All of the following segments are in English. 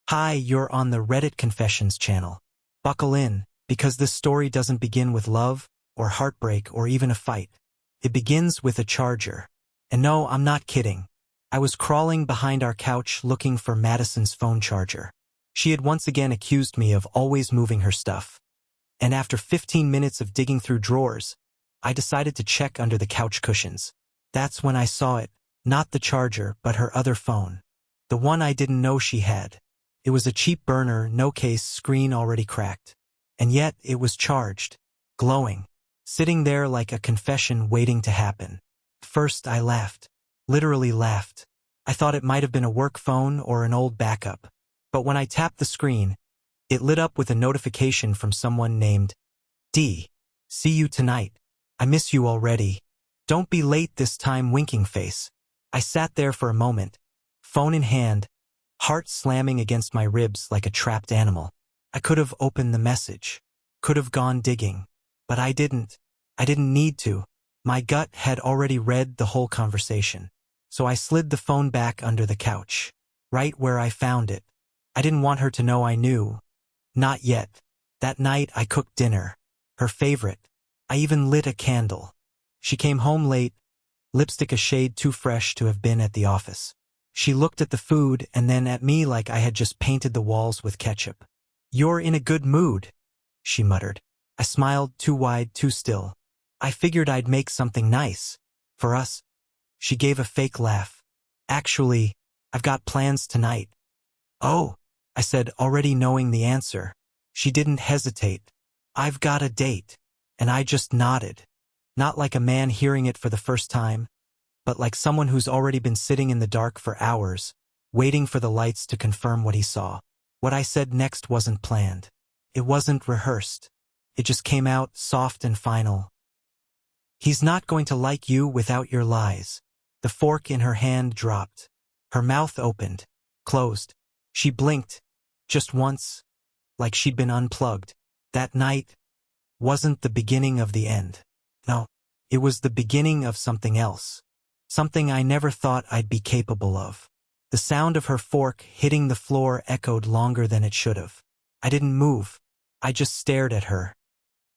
Hi, you're on the Reddit Confessions channel. Buckle in, because this story doesn't begin with love, or heartbreak, or even a fight. It begins with a charger. And no, I'm not kidding. I was crawling behind our couch looking for Madison's phone charger. She had once again accused me of always moving her stuff. And after 15 minutes of digging through drawers, I decided to check under the couch cushions. That's when I saw it, not the charger, but her other phone. The one I didn't know she had. It was a cheap burner, no case, screen already cracked. And yet it was charged, glowing, sitting there like a confession waiting to happen. First I laughed, literally laughed. I thought it might have been a work phone or an old backup. But when I tapped the screen, it lit up with a notification from someone named D. See you tonight. I miss you already. Don't be late this time, winking face. I sat there for a moment, phone in hand, heart slamming against my ribs like a trapped animal. I could have opened the message, could have gone digging, but I didn't. I didn't need to. My gut had already read the whole conversation. So I slid the phone back under the couch, right where I found it. I didn't want her to know I knew. Not yet. That night I cooked dinner, her favorite. I even lit a candle. She came home late, lipstick a shade too fresh to have been at the office. She looked at the food and then at me like I had just painted the walls with ketchup. "You're in a good mood," she muttered. I smiled, too wide, too still. I figured I'd make something nice. For us. She gave a fake laugh. "Actually, I've got plans tonight." "Oh," I said, already knowing the answer. She didn't hesitate. "I've got a date." And I just nodded. Not like a man hearing it for the first time, but like someone who's already been sitting in the dark for hours, waiting for the lights to confirm what he saw. What I said next wasn't planned. It wasn't rehearsed. It just came out, soft and final. "He's not going to like you without your lies." The fork in her hand dropped. Her mouth opened, closed. She blinked, just once, like she'd been unplugged. That night wasn't the beginning of the end. No, it was the beginning of something else. Something I never thought I'd be capable of. The sound of her fork hitting the floor echoed longer than it should have. I didn't move. I just stared at her.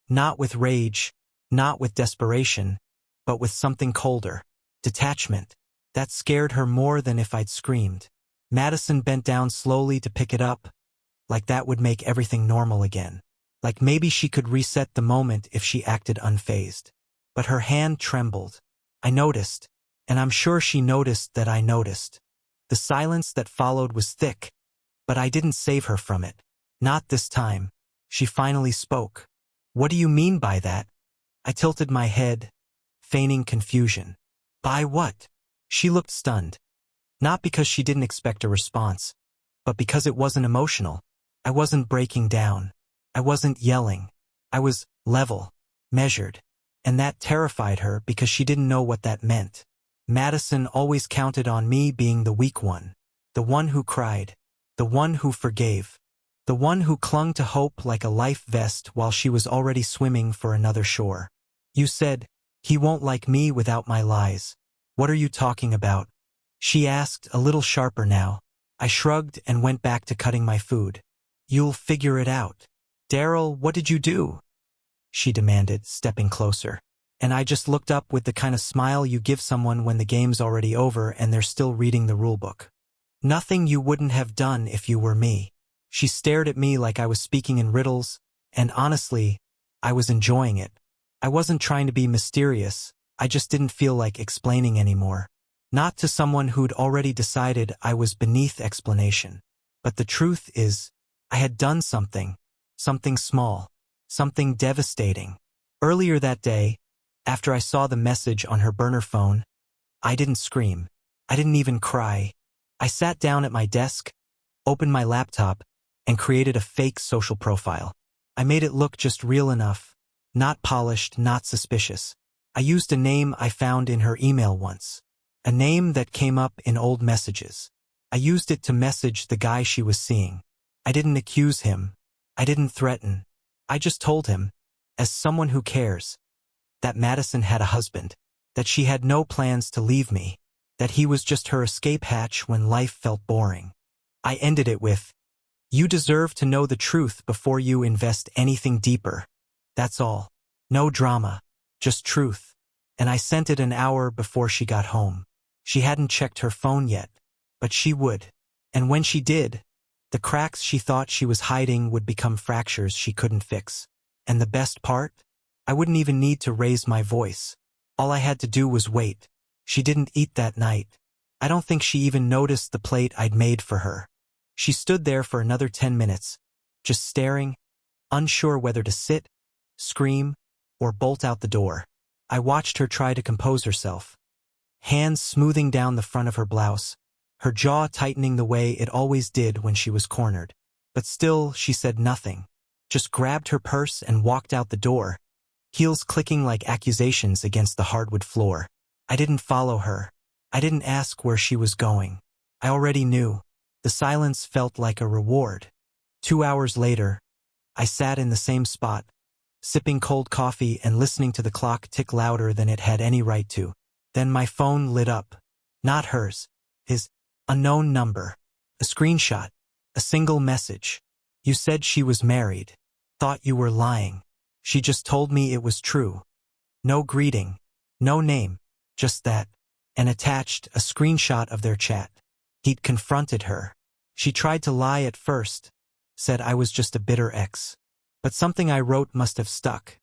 Not with rage, not with desperation, but with something colder. Detachment. That scared her more than if I'd screamed. Madison bent down slowly to pick it up, like that would make everything normal again. Like maybe she could reset the moment if she acted unfazed. But her hand trembled. I noticed, and I'm sure she noticed that I noticed. The silence that followed was thick, but I didn't save her from it. Not this time. She finally spoke. "What do you mean by that?" I tilted my head, feigning confusion. "By what?" She looked stunned. Not because she didn't expect a response, but because it wasn't emotional. I wasn't breaking down. I wasn't yelling. I was level, measured. And that terrified her because she didn't know what that meant. Madison always counted on me being the weak one. The one who cried. The one who forgave. The one who clung to hope like a life vest while she was already swimming for another shore. "You said, he won't like me without my lies. What are you talking about?" She asked, a little sharper now. I shrugged and went back to cutting my food. "You'll figure it out." "Daryl, what did you do?" she demanded, stepping closer. And I just looked up with the kind of smile you give someone when the game's already over and they're still reading the rulebook. "Nothing you wouldn't have done if you were me." She stared at me like I was speaking in riddles, and honestly, I was enjoying it. I wasn't trying to be mysterious, I just didn't feel like explaining anymore. Not to someone who'd already decided I was beneath explanation. But the truth is, I had done something small, something devastating. Earlier that day, after I saw the message on her burner phone, I didn't scream. I didn't even cry. I sat down at my desk, opened my laptop, and created a fake social profile. I made it look just real enough, not polished, not suspicious. I used a name I found in her email once, a name that came up in old messages. I used it to message the guy she was seeing. I didn't accuse him. I didn't threaten. I just told him, as someone who cares, that Madison had a husband, that she had no plans to leave me, that he was just her escape hatch when life felt boring. I ended it with, You deserve to know the truth before you invest anything deeper. That's all. No drama. Just truth. And I sent it an hour before she got home. She hadn't checked her phone yet, but she would. And when she did, the cracks she thought she was hiding would become fractures she couldn't fix. And the best part? I wouldn't even need to raise my voice. All I had to do was wait. She didn't eat that night. I don't think she even noticed the plate I'd made for her. She stood there for another 10 minutes, just staring, unsure whether to sit, scream, or bolt out the door. I watched her try to compose herself. Hands smoothing down the front of her blouse, her jaw tightening the way it always did when she was cornered. But still, she said nothing, just grabbed her purse and walked out the door, heels clicking like accusations against the hardwood floor. I didn't follow her. I didn't ask where she was going. I already knew. The silence felt like a reward. 2 hours later, I sat in the same spot, sipping cold coffee and listening to the clock tick louder than it had any right to. Then my phone lit up. Not hers. His. Unknown number. A screenshot. A single message. You said she was married. Thought you were lying. She just told me it was true. No greeting. No name. Just that. And attached a screenshot of their chat. He'd confronted her. She tried to lie at first, said I was just a bitter ex. But something I wrote must have stuck,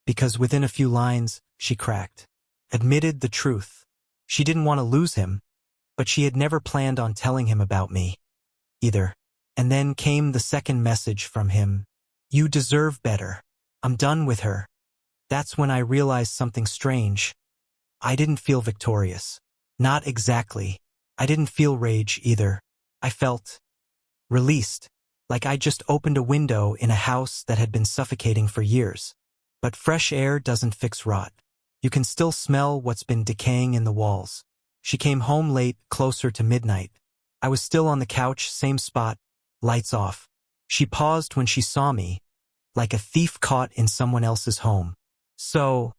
because within a few lines, she cracked. Admitted the truth. She didn't want to lose him, but she had never planned on telling him about me, either. And then came the second message from him. You deserve better. I'm done with her. That's when I realized something strange. I didn't feel victorious. Not exactly. I didn't feel rage either. I felt released, like I just opened a window in a house that had been suffocating for years. But fresh air doesn't fix rot. You can still smell what's been decaying in the walls. She came home late, closer to midnight. I was still on the couch, same spot, lights off. She paused when she saw me, like a thief caught in someone else's home. So,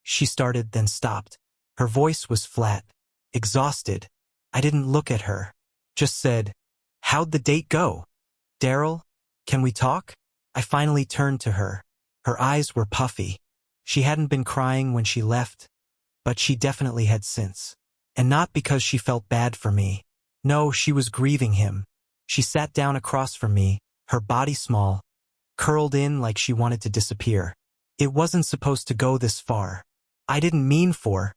she started, then stopped. Her voice was flat, exhausted. I didn't look at her. Just said, how'd the date go? Daryl, can we talk? I finally turned to her. Her eyes were puffy. She hadn't been crying when she left, but she definitely had since. And not because she felt bad for me. No, she was grieving him. She sat down across from me, her body small, curled in like she wanted to disappear. It wasn't supposed to go this far. I didn't mean for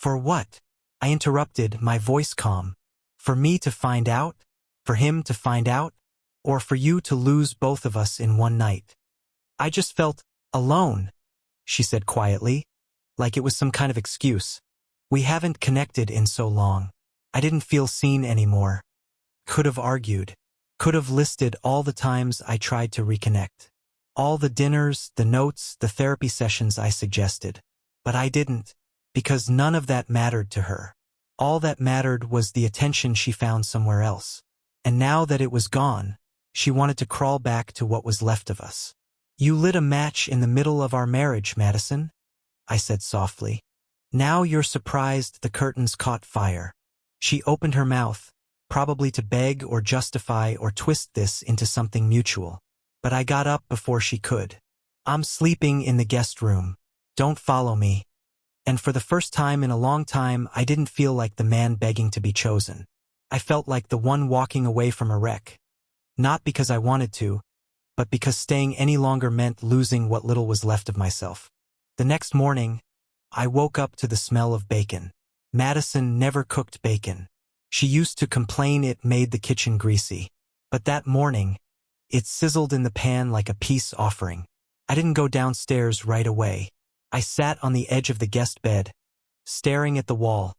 what? I interrupted, my voice calm. For me to find out? For him to find out? Or for you to lose both of us in one night? I just felt alone, she said quietly, like it was some kind of excuse. We haven't connected in so long. I didn't feel seen anymore. Could have argued. Could have listed all the times I tried to reconnect. All the dinners, the notes, the therapy sessions I suggested. But I didn't, because none of that mattered to her. All that mattered was the attention she found somewhere else. And now that it was gone, she wanted to crawl back to what was left of us. You lit a match in the middle of our marriage, Madison, I said softly. Now you're surprised the curtains caught fire. She opened her mouth, probably to beg or justify or twist this into something mutual. But I got up before she could. I'm sleeping in the guest room. Don't follow me. And for the first time in a long time, I didn't feel like the man begging to be chosen. I felt like the one walking away from a wreck. Not because I wanted to, but because staying any longer meant losing what little was left of myself. The next morning, I woke up to the smell of bacon. Madison never cooked bacon. She used to complain it made the kitchen greasy. But that morning, it sizzled in the pan like a peace offering. I didn't go downstairs right away. I sat on the edge of the guest bed, staring at the wall,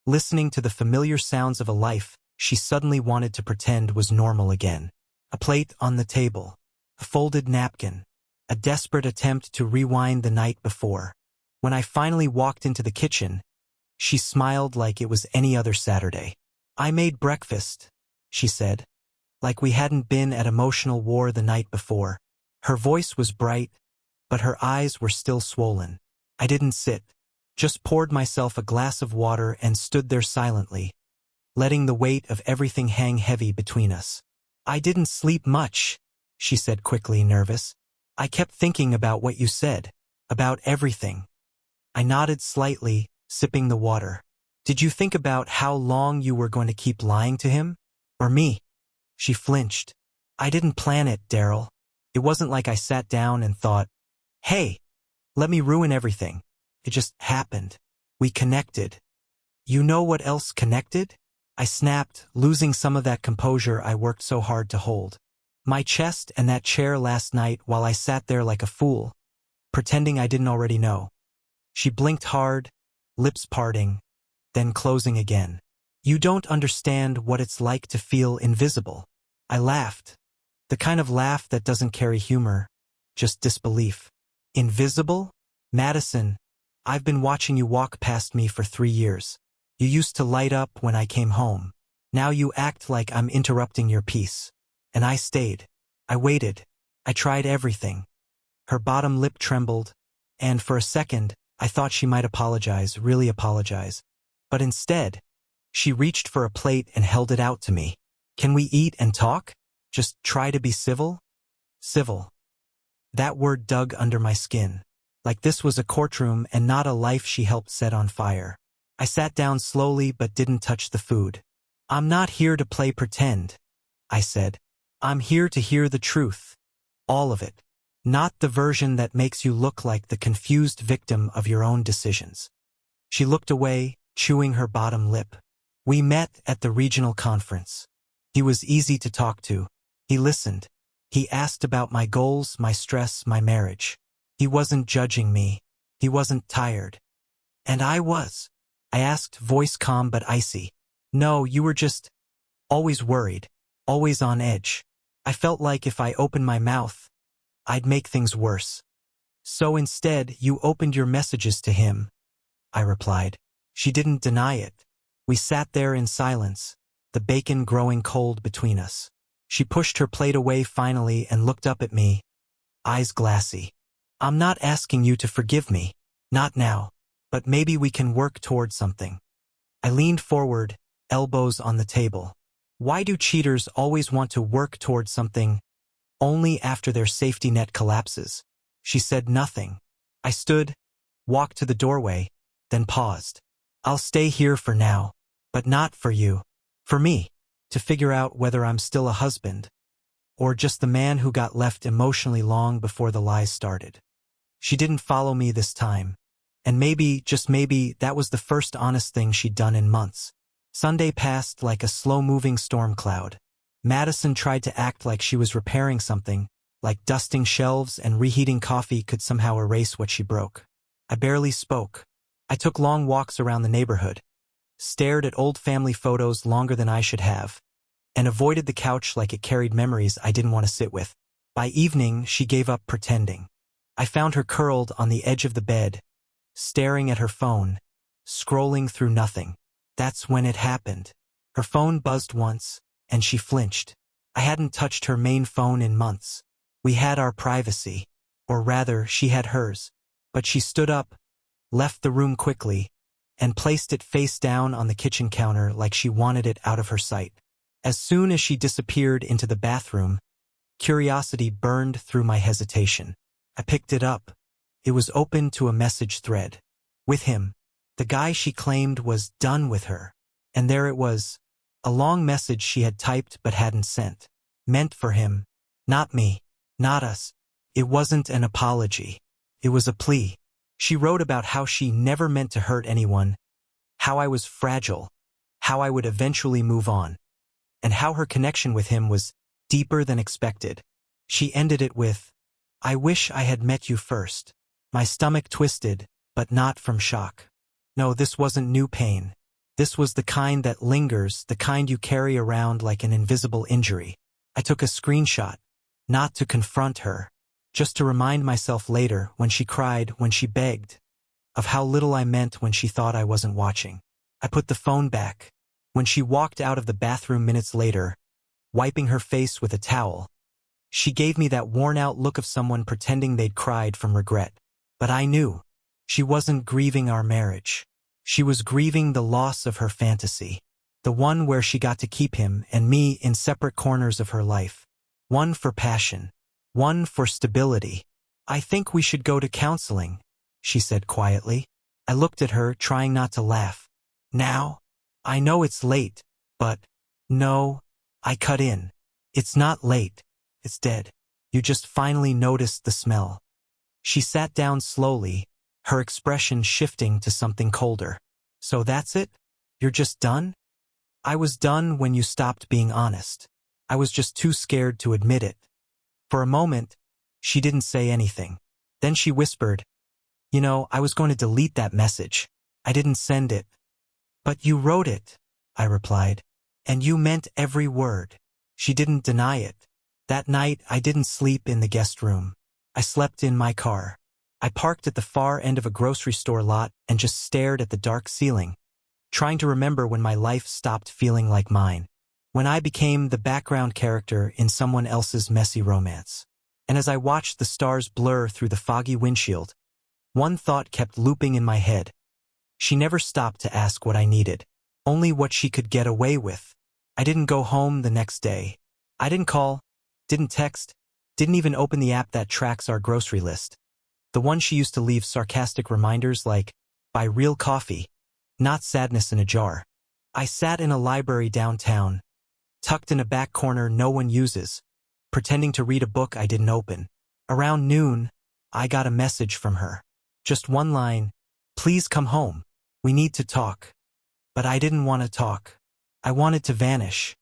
listening to the familiar sounds of a life she suddenly wanted to pretend was normal again. A plate on the table, a folded napkin, a desperate attempt to rewind the night before. When I finally walked into the kitchen, she smiled like it was any other Saturday. I made breakfast, she said, like we hadn't been at emotional war the night before. Her voice was bright, but her eyes were still swollen. I didn't sit, just poured myself a glass of water and stood there silently, letting the weight of everything hang heavy between us. I didn't sleep much, she said quickly, nervous. I kept thinking about what you said, about everything. I nodded slightly, sipping the water. Did you think about how long you were going to keep lying to him? Or me? She flinched. I didn't plan it, Daryl. It wasn't like I sat down and thought, hey, let me ruin everything. It just happened. We connected. You know what else connected? I snapped, losing some of that composure I worked so hard to hold. My chest and that chair last night while I sat there like a fool, pretending I didn't already know. She blinked hard, lips parting, then closing again. You don't understand what it's like to feel invisible. I laughed. The kind of laugh that doesn't carry humor, just disbelief. Invisible? Madison, I've been watching you walk past me for 3 years. You used to light up when I came home. Now you act like I'm interrupting your peace. And I stayed. I waited. I tried everything. Her bottom lip trembled, and for a second, I thought she might apologize, really apologize. But instead, she reached for a plate and held it out to me. Can we eat and talk? Just try to be civil? Civil. That word dug under my skin. Like this was a courtroom and not a life she helped set on fire. I sat down slowly but didn't touch the food. I'm not here to play pretend, I said. I'm here to hear the truth. All of it. Not the version that makes you look like the confused victim of your own decisions. She looked away, chewing her bottom lip. We met at the regional conference. He was easy to talk to. He listened. He asked about my goals, my stress, my marriage. He wasn't judging me. He wasn't tired. And I was. I asked, voice calm but icy. No, you were just always worried, always on edge. I felt like if I opened my mouth, I'd make things worse. So instead, you opened your messages to him, I replied. She didn't deny it. We sat there in silence, the bacon growing cold between us. She pushed her plate away finally and looked up at me, eyes glassy. I'm not asking you to forgive me, not now, but maybe we can work toward something. I leaned forward, elbows on the table. Why do cheaters always want to work toward something only after their safety net collapses? She said nothing. I stood, walked to the doorway, then paused. I'll stay here for now, but not for you. For me, to figure out whether I'm still a husband, or just the man who got left emotionally long before the lies started. She didn't follow me this time, and maybe, just maybe, that was the first honest thing she'd done in months. Sunday passed like a slow-moving storm cloud. Madison tried to act like she was repairing something, like dusting shelves and reheating coffee could somehow erase what she broke. I barely spoke. I took long walks around the neighborhood, stared at old family photos longer than I should have, and avoided the couch like it carried memories I didn't want to sit with. By evening, she gave up pretending. I found her curled on the edge of the bed, staring at her phone, scrolling through nothing. That's when it happened. Her phone buzzed once, and she flinched. I hadn't touched her main phone in months. We had our privacy, or rather, she had hers. But she stood up, left the room quickly, and placed it face down on the kitchen counter like she wanted it out of her sight. As soon as she disappeared into the bathroom, curiosity burned through my hesitation. I picked it up. It was open to a message thread. With him. The guy she claimed was done with her. And there it was. A long message she had typed but hadn't sent. Meant for him. Not me. Not us. It wasn't an apology. It was a plea. She wrote about how she never meant to hurt anyone, how I was fragile, how I would eventually move on, and how her connection with him was deeper than expected. She ended it with, I wish I had met you first. My stomach twisted, but not from shock. No, this wasn't new pain. This was the kind that lingers, the kind you carry around like an invisible injury. I took a screenshot, not to confront her, just to remind myself later, when she cried, when she begged, of how little I meant when she thought I wasn't watching. I put the phone back. When she walked out of the bathroom minutes later, wiping her face with a towel, she gave me that worn-out look of someone pretending they'd cried from regret. But I knew. She wasn't grieving our marriage. She was grieving the loss of her fantasy. The one where she got to keep him and me in separate corners of her life. One for passion. One for stability. "I think we should go to counseling," she said quietly. I looked at her, trying not to laugh. "Now? I know it's late, but..." "No," I cut in. "It's not late. It's dead. You just finally noticed the smell." She sat down slowly, her expression shifting to something colder. "So that's it? You're just done?" "I was done when you stopped being honest. I was just too scared to admit it." For a moment, she didn't say anything. Then she whispered, "You know, I was going to delete that message. I didn't send it." "But you wrote it," I replied. "And you meant every word." She didn't deny it. That night, I didn't sleep in the guest room. I slept in my car. I parked at the far end of a grocery store lot and just stared at the dark ceiling, trying to remember when my life stopped feeling like mine, when I became the background character in someone else's messy romance. And as I watched the stars blur through the foggy windshield, one thought kept looping in my head. She never stopped to ask what I needed, only what she could get away with. I didn't go home the next day. I didn't call, didn't text, didn't even open the app that tracks our grocery list. The one she used to leave sarcastic reminders like, "Buy real coffee, not sadness in a jar." I sat in a library downtown, tucked in a back corner no one uses, pretending to read a book I didn't open. Around noon, I got a message from her. Just one line, "Please come home. We need to talk." But I didn't want to talk. I wanted to vanish.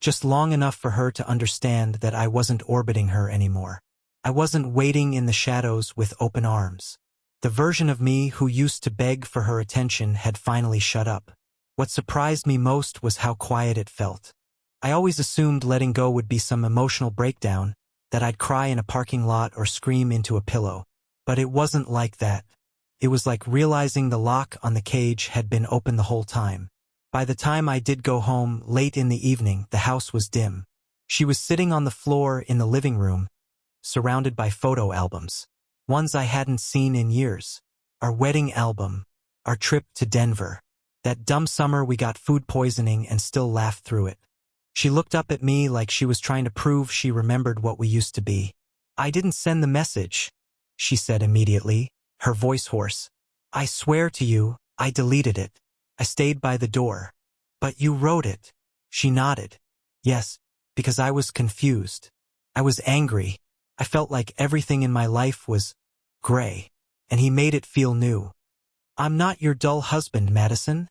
Just long enough for her to understand that I wasn't orbiting her anymore. I wasn't waiting in the shadows with open arms. The version of me who used to beg for her attention had finally shut up. What surprised me most was how quiet it felt. I always assumed letting go would be some emotional breakdown, that I'd cry in a parking lot or scream into a pillow. But it wasn't like that. It was like realizing the lock on the cage had been open the whole time. By the time I did go home, late in the evening, the house was dim. She was sitting on the floor in the living room, surrounded by photo albums. Ones I hadn't seen in years. Our wedding album. Our trip to Denver. That dumb summer we got food poisoning and still laughed through it. She looked up at me like she was trying to prove she remembered what we used to be. "I didn't send the message," she said immediately, her voice hoarse. "I swear to you, I deleted it. I stayed by the door." "But you wrote it." She nodded. "Yes, because I was confused. I was angry. I felt like everything in my life was gray, and he made it feel new." "I'm not your dull husband, Madison,"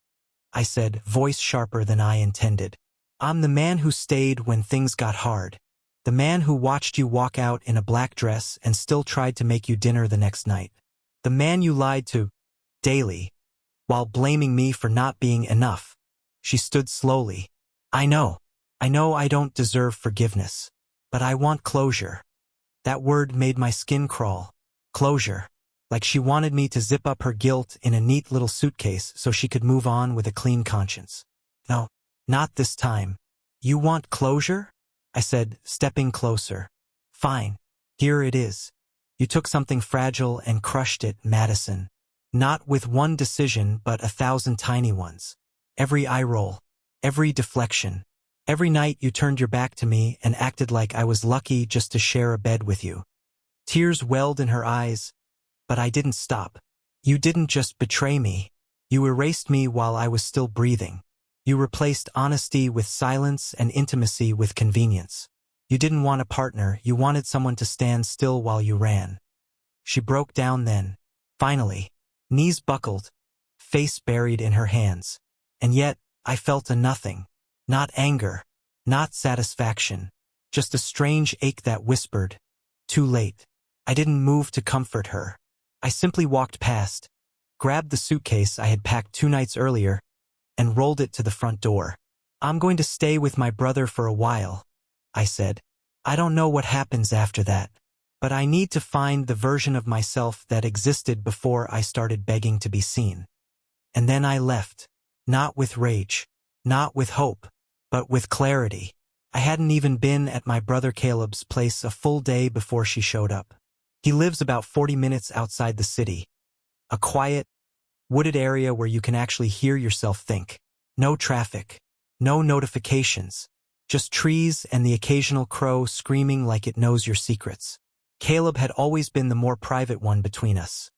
I said, voice sharper than I intended. "I'm the man who stayed when things got hard. The man who watched you walk out in a black dress and still tried to make you dinner the next night. The man you lied to daily, while blaming me for not being enough." She stood slowly. I know I don't deserve forgiveness. But I want closure." That word made my skin crawl. Closure. Like she wanted me to zip up her guilt in a neat little suitcase so she could move on with a clean conscience. "No, not this time." "You want closure?" I said, stepping closer. "Fine. Here it is. You took something fragile and crushed it, Madison. Not with one decision, but 1,000 tiny ones. Every eye roll, every deflection, every night you turned your back to me and acted like I was lucky just to share a bed with you." Tears welled in her eyes, but I didn't stop. "You didn't just betray me. You erased me while I was still breathing. You replaced honesty with silence and intimacy with convenience. You didn't want a partner, you wanted someone to stand still while you ran." She broke down then. Finally, knees buckled, face buried in her hands. And yet, I felt a nothing. Not anger, not satisfaction. Just a strange ache that whispered, "Too late." I didn't move to comfort her. I simply walked past, grabbed the suitcase I had packed 2 nights earlier, and rolled it to the front door. "I'm going to stay with my brother for a while," I said. "I don't know what happens after that. But I need to find the version of myself that existed before I started begging to be seen." And then I left. Not with rage, not with hope, but with clarity. I hadn't even been at my brother Caleb's place a full day before she showed up. He lives about 40 minutes outside the city. A quiet, wooded area where you can actually hear yourself think. No traffic, No notifications. Just trees and the occasional crow screaming like it knows your secrets. Caleb had always been the more private one between us.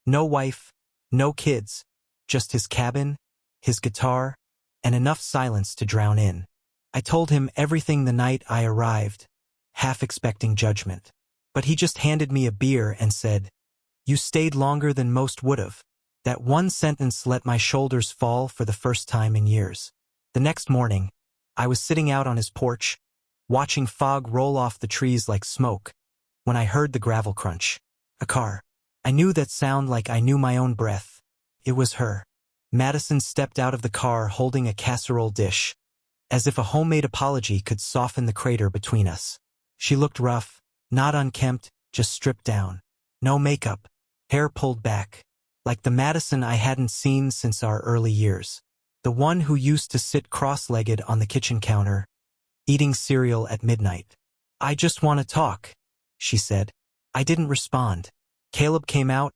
No wife, no kids, just his cabin, his guitar, and enough silence to drown in. I told him everything the night I arrived, half expecting judgment. But he just handed me a beer and said, "You stayed longer than most would've." That one sentence let my shoulders fall for the first time in years. The next morning, I was sitting out on his porch, watching fog roll off the trees like smoke, when I heard the gravel crunch. A car. I knew that sound like I knew my own breath. It was her. Madison stepped out of the car holding a casserole dish, as if a homemade apology could soften the crater between us. She looked rough, not unkempt, just stripped down. No makeup, hair pulled back, like the Madison I hadn't seen since our early years. The one who used to sit cross-legged on the kitchen counter, eating cereal at midnight. "I just want to talk," she said. I didn't respond. Caleb came out,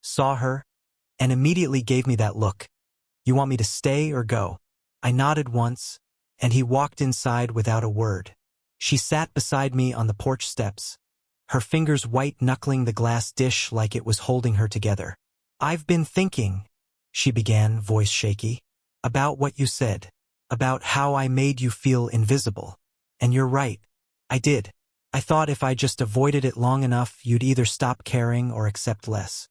saw her, and immediately gave me that look. "You want me to stay or go?" I nodded once, and he walked inside without a word. She sat beside me on the porch steps, her fingers white-knuckling the glass dish like it was holding her together. "I've been thinking," she began, voice shaky, "about what you said, about how I made you feel invisible. And you're right. I did. I thought if I just avoided it long enough, you'd either stop caring or accept less."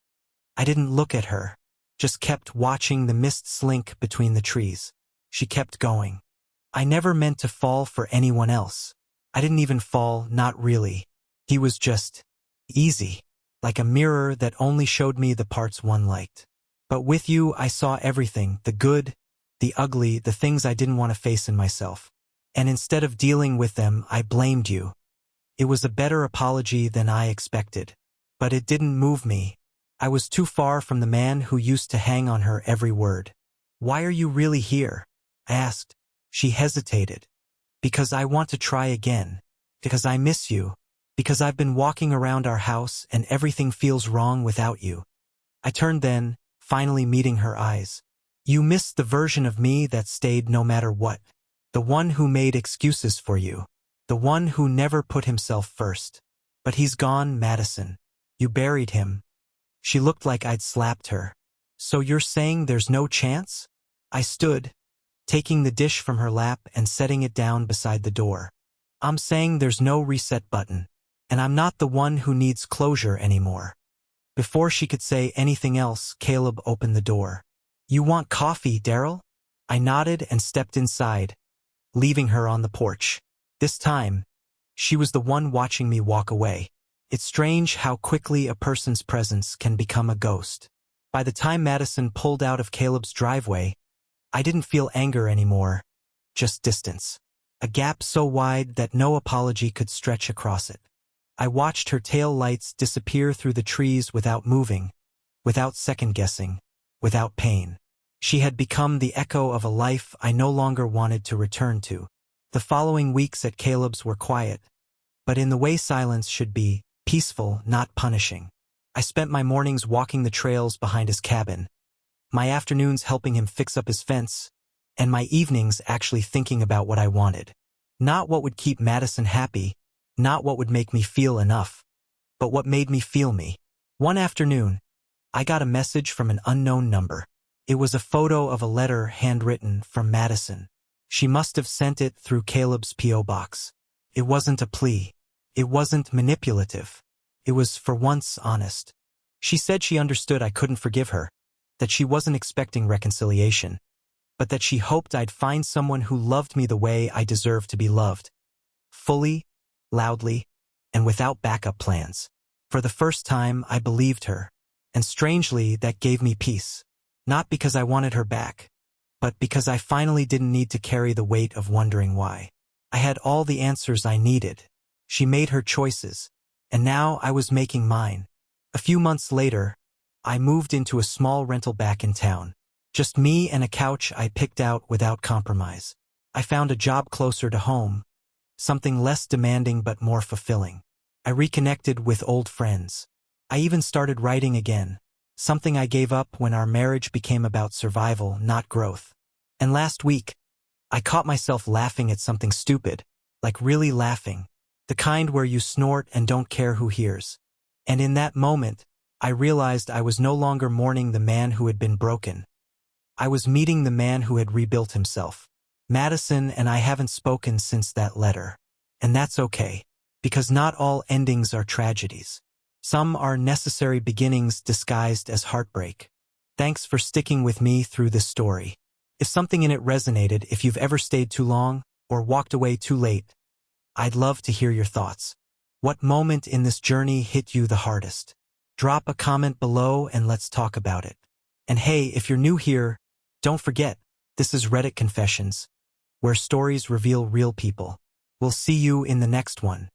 I didn't look at her, just kept watching the mist slink between the trees. She kept going. "I never meant to fall for anyone else. I didn't even fall, not really. He was just easy, like a mirror that only showed me the parts one liked. But with you, I saw everything, the good, the ugly, the things I didn't want to face in myself. And instead of dealing with them, I blamed you. It was a better apology than I expected. But it didn't move me. I was too far from the man who used to hang on her every word. "Why are you really here?" I asked. She hesitated. "Because I want to try again. Because I miss you. Because I've been walking around our house and everything feels wrong without you." I turned then, finally meeting her eyes. "You missed the version of me that stayed no matter what. The one who made excuses for you. The one who never put himself first. But he's gone, Madison. You buried him." She looked like I'd slapped her. "So you're saying there's no chance?" I stood, taking the dish from her lap and setting it down beside the door. "I'm saying there's no reset button. And I'm not the one who needs closure anymore." Before she could say anything else, Caleb opened the door. "You want coffee, Daryl?" I nodded and stepped inside, leaving her on the porch. This time, she was the one watching me walk away. It's strange how quickly a person's presence can become a ghost. By the time Madison pulled out of Caleb's driveway, I didn't feel anger anymore, just distance. A gap so wide that no apology could stretch across it. I watched her tail lights disappear through the trees without moving, without second-guessing, without pain. She had become the echo of a life I no longer wanted to return to. The following weeks at Caleb's were quiet, but in the way silence should be, peaceful, not punishing. I spent my mornings walking the trails behind his cabin, my afternoons helping him fix up his fence, and my evenings actually thinking about what I wanted. Not what would keep Madison happy, not what would make me feel enough, but what made me feel me. One afternoon, I got a message from an unknown number. It was a photo of a letter handwritten from Madison. She must have sent it through Caleb's P.O. box. It wasn't a plea. It wasn't manipulative. It was for once honest. She said she understood I couldn't forgive her, that she wasn't expecting reconciliation, but that she hoped I'd find someone who loved me the way I deserved to be loved. Fully, loudly, and without backup plans. For the first time, I believed her, and strangely, that gave me peace. Not because I wanted her back, but because I finally didn't need to carry the weight of wondering why. I had all the answers I needed. She made her choices, and now I was making mine. A few months later, I moved into a small rental back in town. Just me and a couch I picked out without compromise. I found a job closer to home, something less demanding but more fulfilling. I reconnected with old friends. I even started writing again, something I gave up when our marriage became about survival, not growth. And last week, I caught myself laughing at something stupid, like really laughing, the kind where you snort and don't care who hears. And in that moment, I realized I was no longer mourning the man who had been broken. I was meeting the man who had rebuilt himself. Madison and I haven't spoken since that letter. And that's okay, because not all endings are tragedies. Some are necessary beginnings disguised as heartbreak. Thanks for sticking with me through this story. If something in it resonated, if you've ever stayed too long or walked away too late, I'd love to hear your thoughts. What moment in this journey hit you the hardest? Drop a comment below and let's talk about it. And hey, if you're new here, don't forget, this is Reddit Confessions, where stories reveal real people. We'll see you in the next one.